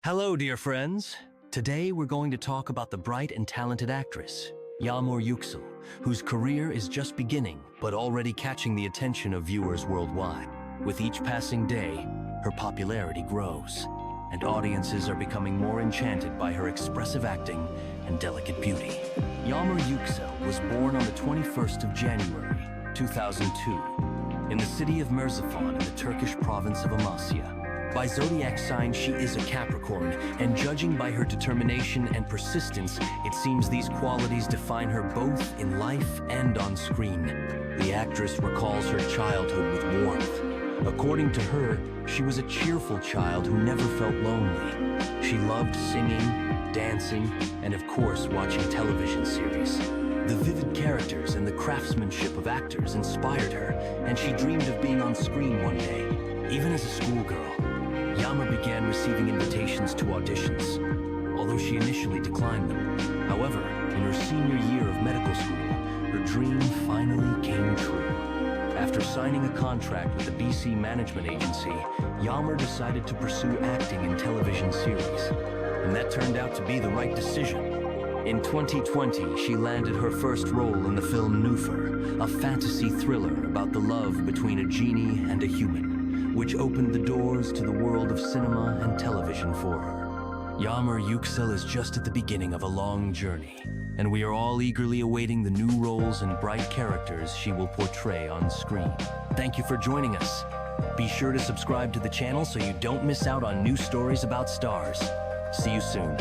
Hello, dear friends. Today we're going to talk about the bright and talented actress, Yagmur Yuksel, whose career is just beginning but already catching the attention of viewers worldwide. With each passing day, her popularity grows, and audiences are becoming more enchanted by her expressive acting and delicate beauty. Yagmur Yuksel was born on the 21st of January, 2002, in the city of Merzifon in the Turkish province of Amasya. By zodiac sign, she is a Capricorn, and judging by her determination and persistence, it seems these qualities define her both in life and on screen. The actress recalls her childhood with warmth. According to her, she was a cheerful child who never felt lonely. She loved singing, dancing, and of course watching television series. The vivid characters and the craftsmanship of actors inspired her, and she dreamed of being on screen one day. Even as a schoolgirl, Yagmur began receiving invitations to auditions, although she initially declined them. However, in her senior year of medical school, her dream finally came true. After signing a contract with the BC Management Agency, Yagmur decided to pursue acting in television series, and that turned out to be the right decision. In 2020, she landed her first role in the film Nufar, a fantasy thriller about the love between a genie and a human, which opened the doors to the world of cinema and television for her. Yagmur Yuksel is just at the beginning of a long journey, and we are all eagerly awaiting the new roles and bright characters she will portray on screen. Thank you for joining us. Be sure to subscribe to the channel so you don't miss out on new stories about stars. See you soon.